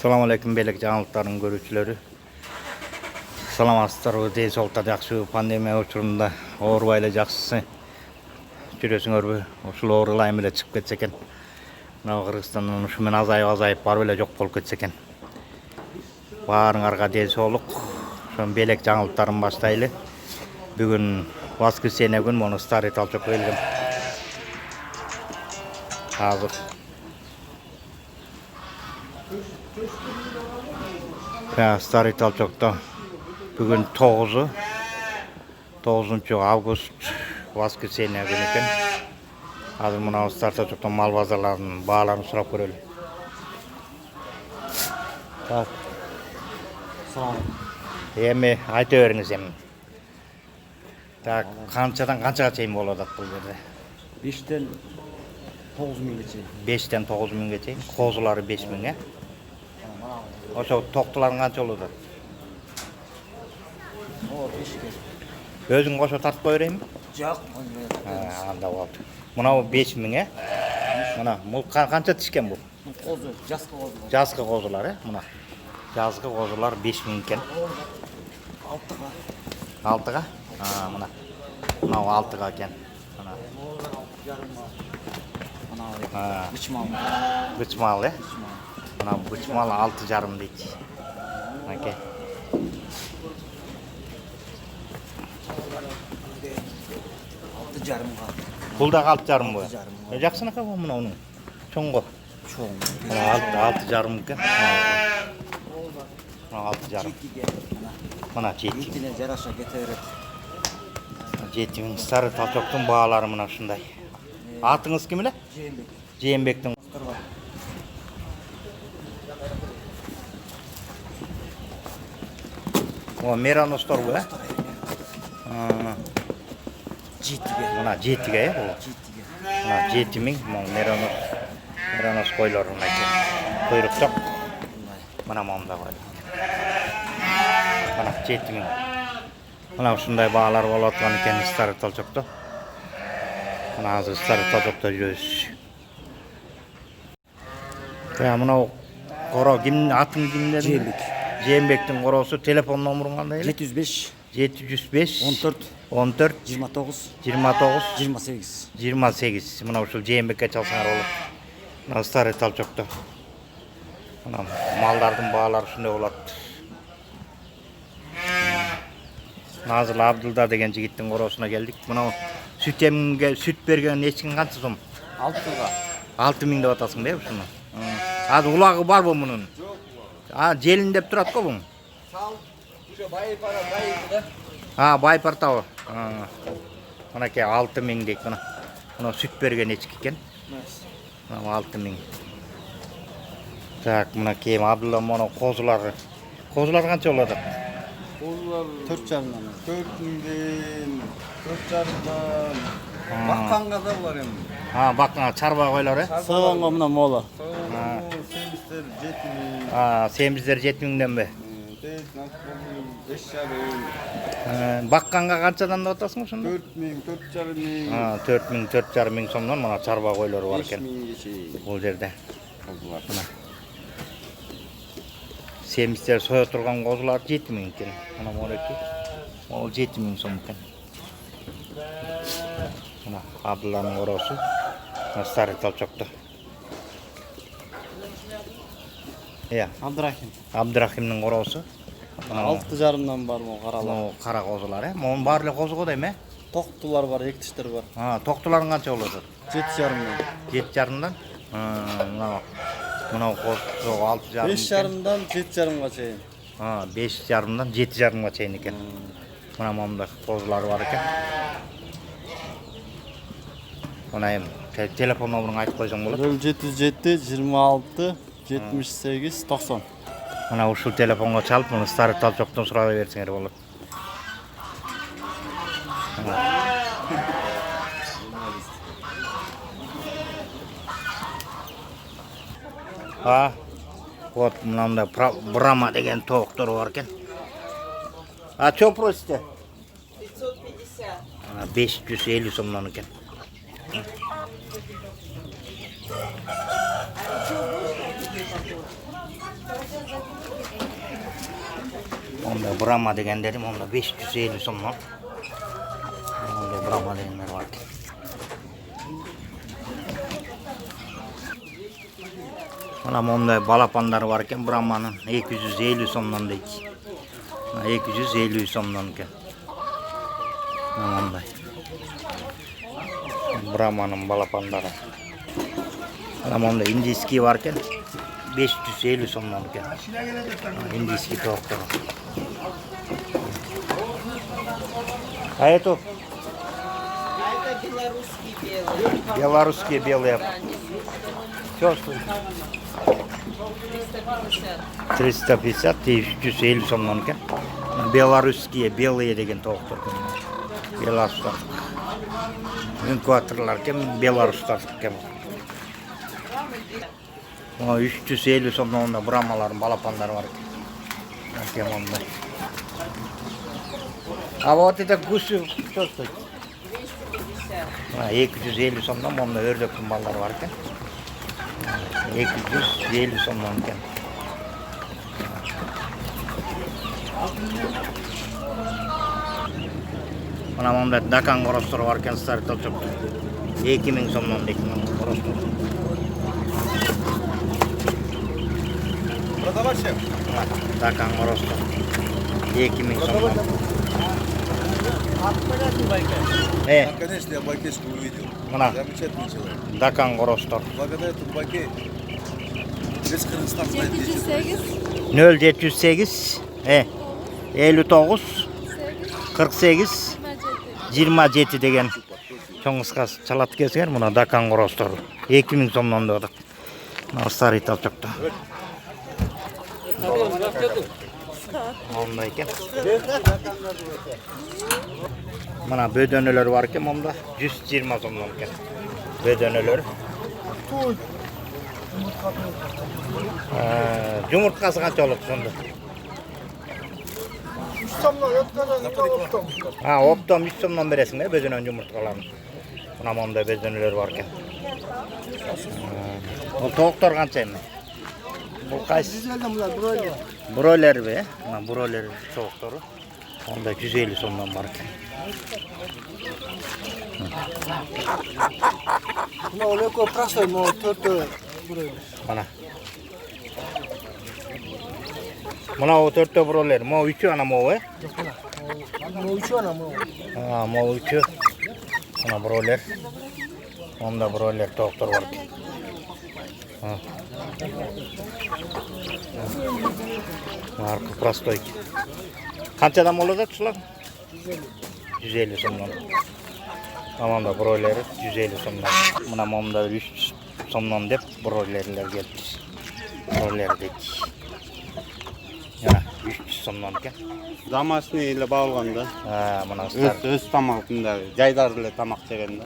Assalamu alaikum belek жаңылыктардын көрүүчүлөрү. Саламатсыздарбы? Ден соолукта жакшы пандемия учурунда оорубай эле жакшысы жүрөсүңөрбү? Ушул оорулайм эле чыгып кетсе экен. Мына Кыргызстандан ушу менен азайып барып эле жок болуп кетсе экен. Баарыңарга ден соолук. Ошон белек жаңылыктарын баштайлы. Бүгүн воскресенье күн мону Старый Толчокко келгем. Азыр Старый Толчокто бүгүн 9 август воскресенье күнү экен. Азыр мына Старый Толчокто мал базарларынын бааларын сурап көрөлү. Так. Эми айта бериңиз эми. Так, канчадан канчага чейин болуп атат бул жерде? 5'ten 9 mingге чейин. 5'ten 9 mingге чейин. Козулары 5 миң, Ошо токтуларың канча болуп атат? О, 5ке. Өзүң кошо тартып кое берейинби? Жак, Анда болду. Мынау 5 миң, Мына бул канча тишкен бул? козу, жазкы козулар. Жазгы козулар, Мына. Жазгы козулар 5 миң экен. 6га. 6га? Мына. Мынау 6га экен. Мына. Мына бычмал. Бычмал, Мына бычмал 6,5 дейт. Аке. 6,5га. Бул да 6,5 бу. Жакшыныка бу мына унун. Чоңго. Чоң. Мына 6,5 экен. Мына 6,5. Мына 7. Итине жараша кете берет. 7 миң. Старый Толчоктун баалары мына ушундай. Атыңыз ким эле? Жээнбек. Жээнбектин. О, мераносторбу, Мына 7ге, бул. Мына 7 миң, меранос койлорун экен. Куйруктак. Мына момда бар. Мына 7 миң. Мына ушундай баалар болуп аткан экен Старый Толчокто. Мына азыр Старый Толчокто жүрөбүз. Мына коро ким атын ким деди? Жээнбек. Жээнбектин короосу, телефон номурун кандай эле? 705 705 14 14 29 29 28. 28. Мына ушул Жээнбекке чалсаңар болот. Мына Старый Толчокто. Мына малдардын баалары ушундай болот. Азыр Абдулда деген жигиттин короосуна келдик. Мына сүт берген эчкин канча сом? 6га. 6 миң деп атасың да ушуну. Азыр улагы барбы мунун? Желин деп турат го бу. Сал. Ушо байпара да. Байпартабы. Мынакей 6 миң дейт мына. Мына сүт берген эчки экен. Мына 6 миң. Так, мына кем Абдулла мына козулар. Козулар канча болот? Козулар 4,5 4 миңден 4,5дан. Бакканга да булар эми. Бакканга чарба койлор, Саганга мына мола. Семиздер 7 миң. Семиздер 7 миңден бе? 5,5. Бакканга канчадан деп атасың ошондо? 4 миң, 4,5 миң. 4 миң, 4,5 миң сомдон мына чарба койлору бар 5 экен. миңге чейин. Бул жерде. Мына. Семиздер соя турган козулар 7 миң экен. Мына молеки. Ол 7 миң сом экен. Мына Абдулланын короосу. Старый Толчокто. Абдрахимдин короосу. 6,5дан бар мо каралар. Кара козулар, Монун баары эле козу го дейм, Токтулар бар, эки тиштер бар. Токтуларын канча болот? 7,5дан. 7,5дан. Мына козу 6,5. 5,5дан 7,5га чейин. 5,5дан 7,5га чейин экен. Мына момда козулар бар экен. Мына эми телефон номурун айтып койсоң болот. 707 26 78 90. Мына ушул телефонго чалып, муну Старый Толчоктон сурап берсеңер болот. Вот мынандай Брама деген тооктор бар экен. Чё просите? 550. 550 сомдон экен. Onda Brahma degenlerim onda 550 somdan. Onda Brahma degenler var. Mana onda balapanlar varken Brahma'nın 250 somdan da iki. 250 somdan ki. Onda. Brahma'nın balapanları. Mana onda indiski varken 550 somdan ki. Indiski tavuklar. А эту? Это белорусский белый. Белорусские белые. Все стоит? 350. 350, 350 сомнан кен. Белорусские белые деген тауықтар кен. Белорустар. Инкуаторлар кен, белорустар кен. 350 сомнан да брамаларын, балапандары бар кен. Ондай. А вот это гуси что стоит? 250. 250 сомнан онда өрлөктүн балдары бар кен. 250 сомнан кен. Mana munda dakan qorostор бар кен, старый толчок. 2000 сомнан декен qorostор. Продавать всем? Dakan qorostор. 2000 сомнан. Конечно, я Бакешку увидел. Мына Замечательный человек. dakan qorostор. Благодаря Турбаке весь Кыргызстан знает, где это. 0708 59 48 27 деген чоң кыскасы чалат кезер. Мына dakan qorostор 2000 сомнан дедик. Мына старый толчокто. Ондай экен. Мына бөдөнөлөр бар экен монда 120 сомдон экен. Бөдөнөлөр. Жумурткасы канча болот сонда? 3 сомдон өткөрөң. Оптом 3 сомдон бересиң бөдөнөн жумурткаларын. Мына монда бөдөнөлөр бар экен. Бул тооктор канча эми? Бул кайсы? Бройлер бе? Мына бройлер тооктору. Онда 150 сомдон бар экен. Мына олеко простой, мына 4 бройлер. Mana. Mana o 4 broiler, mo 3 ana mo Мына 3 ана мына. mo 3. Mana broiler. Onda broiler tavuklar var ki. Marka prostoy. Qanchadan bo'ladi shular? 150 so'mdan. Mana da broiler 150 so'mdan. Mana momda 300 so'mdan deb broilerlar keldi. Broilerdik. Yana 300 so'mdan ekan. Домашний ile bağlaganda. Mana star. Öz tamaqında, jaydar ile tamaq jegende.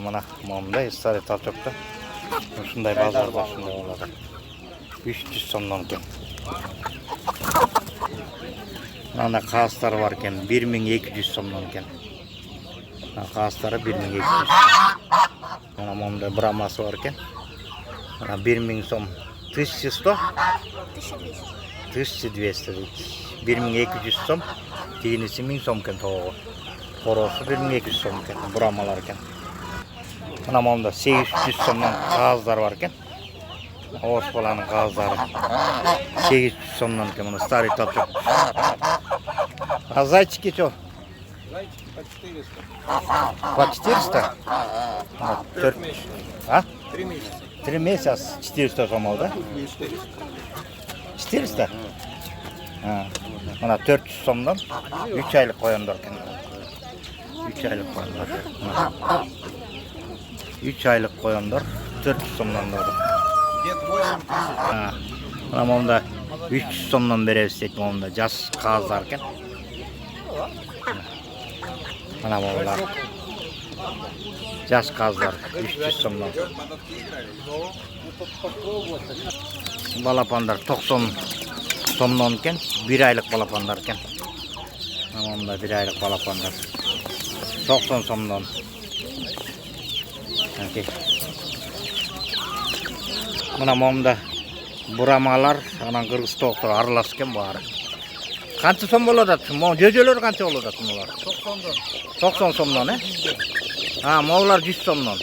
Mana momda istari tartokda. Shunday bozorda shunday bo'ladi. 300 so'mdan ekan. Mana qaslar var ekan 1200 so'mdan ekan. Qasları 1200. Mana momda Brahması var ekan. Mana 1000 so'm. 1100 1200 deydi. 1200 so'm. Tiginisi 1000 so'm ekan to'g'ri. Qorosi 1200 so'm ekan. Brahmalar ekan. Mana momda 800 so'mdan qazlar var ekan. Oğuz bolanın qazlari 800 so'mdan ekan. Mana старый топчок. А зайчики что? По 400? 4 месяца. А? 3 месяца. 3 месяца 400 сомал, да? 400? Mana 400 сомдан 3 айлық қояндар екен. 3 айлық қояндар. 3 айлық қояндар 400 сомдан дады. Mana momda 300 сомдан беребиз дейт, момда жас қағаздар екен. Mana momlar. Жас қағаздар 300 сомдан. Балапандар 90 сомдан екен, 1 айлық балапандар екен. Mana momda 1 айлық балапандар 90 сомдан. Mana momda Buramalar anan kırgız toğuktara aralashken bari. Kança som bolot atın? Mo jöjölөр kança bolot atın ular? 90'dan. 90 somdan, he? Ha, moğular 100 somdan.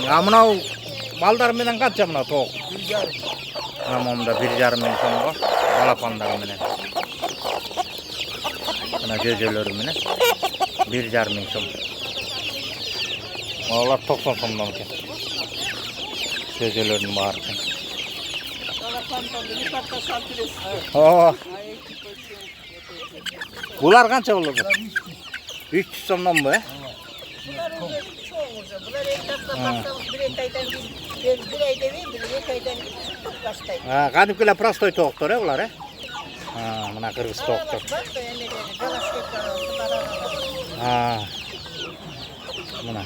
Ha, mınau balдар menen kança mına toğuk? 1,5. Ha, monda 1,5 ming somga balapandar menen. Mına jöjölörü menen 1,5 ming som. Moğular 90 somdan eken. Jöjölörün bari eken. Oh. Bular kança bolur? 300 somdan mı, he? Bunlar çoğu olacak. Bunlar etrafta baksanız bir aydan bir ayda değil, bir aydan başlayın. Ha, kadipkiler prostoy toğuktur, he bular, he? Ha, mına kırgız toğuktur. Bak da yani galastekler olsun, bana. Ha. Mına.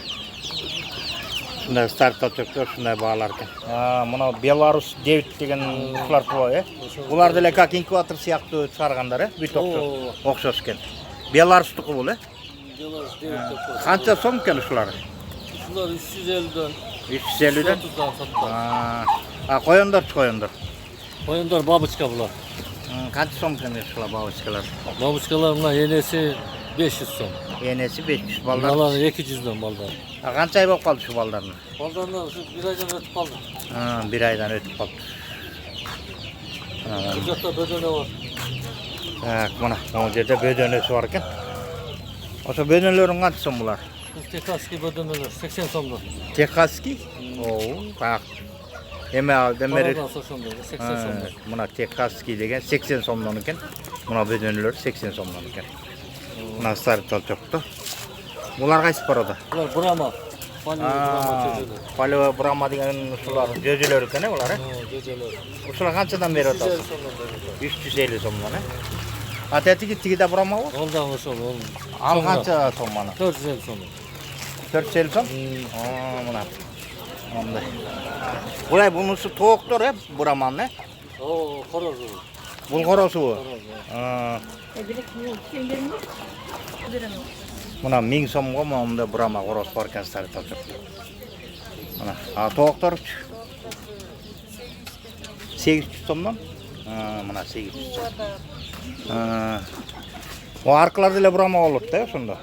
Şunday start atıyorlar, şunday bağlarken. Ha, mına Belarus David degen uşlar var, he? Bular dele kak inkubator siyaktı çıkarganlar, he? Bir okşosken. Belarustuku bul, he? Kança som ken uşlar? Şunlar 350'den 350'den? 30'dan sattılar. Ha, koyundur, koyundur. Koyunlar babuçka bunlar. Kança som ken uşlar babuçkalar? Babuçkalarımla yenesi 500 son. Yenesi 500 ballar. Yalan 200'den baldan. Ha, kança ay bok kaldı şu ballarını? Baldandan şu bir aydan ötüp aldım. Ha, bir aydan ötüp kaldı. Ha, Kucakta bedene var. ha, mana, o жерде bödönösü varken. Osa bödönlörün kança som bular? Tekaski bedeneler 80 somdan. Tekaski? Oo, bak. Eme al demeri. Paradan soşondan 80 somdan. Muna Tekaski degen 80 somdan eken. Muna bödönlör 80 somdan eken. Muna sarı talçoktu. Bular kaç parada? Bunlar Brahma. Palyo Brahma çocuğular. Palyo Brahma degen uşular jöjölör eken, he bular, he? Geceler. Uşular kançadan beri 350 atasın? somdan. 350 somdan, he? Ateti gitti de Brahma var. Ondan hoş ol. Al kança som bana? 450 somdan. 450 som? Aa, muna. Onday. Bulay bunusu toğuktur, he? Brahman, he? Oo, horoz olur. Bulgorosu bu. Horoz ya. Aa. Muna 1000 somga momda Brahma horoz barkan sarı talçok. Muna, ha toğuktur. 800 somdan? Ha, muna 800 som. Ha. O arkalarda ile Brahma olur da şunda.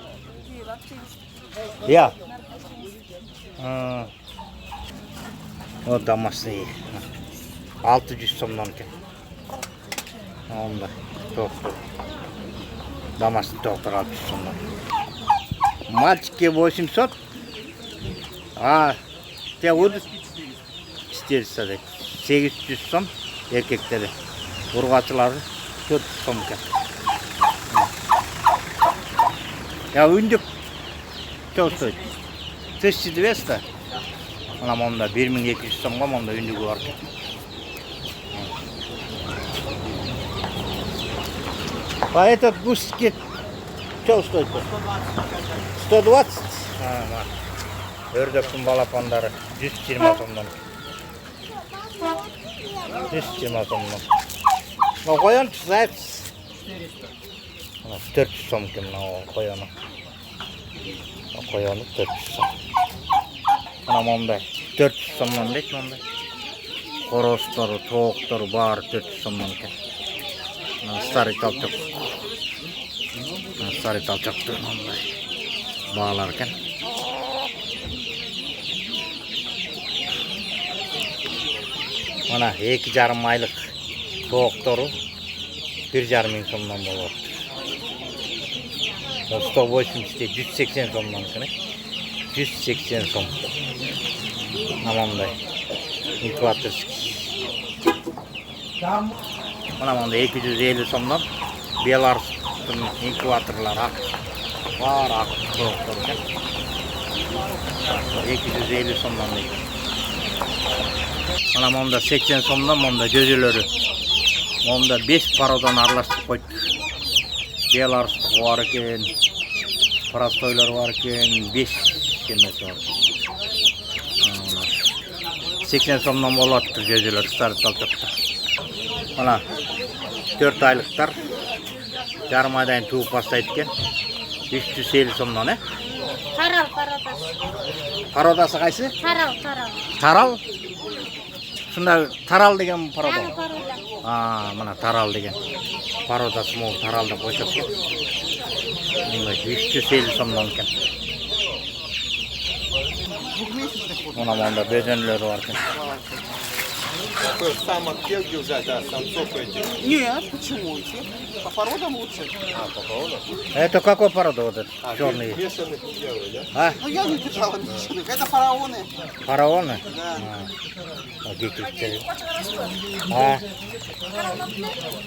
Ya. Ha. O damaslı iyi. 600 somdan ken. Onda to'g'ri. Damas'ın to'g'ri 600 somdan. Мальчики 800. А, те o'zi 800 so'm erkekleri. Urg'achilar 400 so'm ekan. Ya ündük çok stoyt. 1200. Ana monda 1200 so'mga monda ündük var. А этот гусский что стоит? 120? Ha, ördöktün balapandары 120 so'mdan. 120 so'mdan. O koyun zayıf. 400 so'm ekan o koyunu. O koyunu 400 so'm. Ana monda 400 so'mdan deyt monda. Korostor, to'qtor bar 400 so'mdan ekan. Starый talçok. Starый talçoktur monda. Bağlarken. Mana 2,5 aylık to'qtoru 1,5 ming so'mdan bo'lyapti. 180 de 180 so'mdan ekan. 180 so'm. Namonday. Ekvatorskiy. Mana bunda 250 so'mdan Belarus'un ekvatorlar haq. Var haq to'qtor ekan. 250 so'mdan deydi. Mana bunda 80 so'mdan bunda göjölörü. Bunda 5 parodan aralashtirib qo'ydi. Belarus var ekan. Prostoylar var ekan, 5 kemesi var. 80 so'mdan bo'lyapti göjölör start talçokda. Mana 4 aylıklar yarım aydan tuğup bastaydı ekan. 350 so'mdan, he? Taral, taradası. Parodası qaysi? Taral, taral. Taral? Şunda taral degen paroda. Ha, paroda. Aa, mana taral degen. Parodası mol taralda koşup ket. Bunda 350 somdan eken. Ona manda bezenleri var eken. Самок где взять, а самцов этих? Нет, почему эти? По породам лучше. А, по поводу? Это какой порода вот этот? А, Черный. бешеных не делай, да? А? Ну я не держала меченых. Это фараоны. Фараоны? Да. А, гекиптери. А?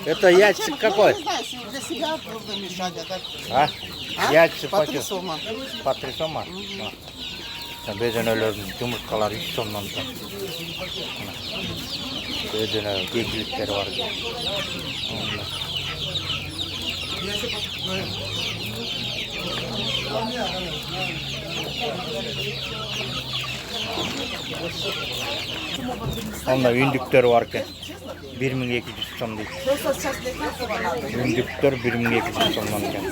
Это яйцик какой? Я не знаю, если для себя нужно мешать, а так. А? А? Яйцик По 3 почем? сома. По 3 сом var. Bezenelerin yumurtkaları 3 somdan eken. Bezene gekilikleri var. Onlar. Onda ündükleri varken 1200 som değil. Ündükler 1200 somdan eken.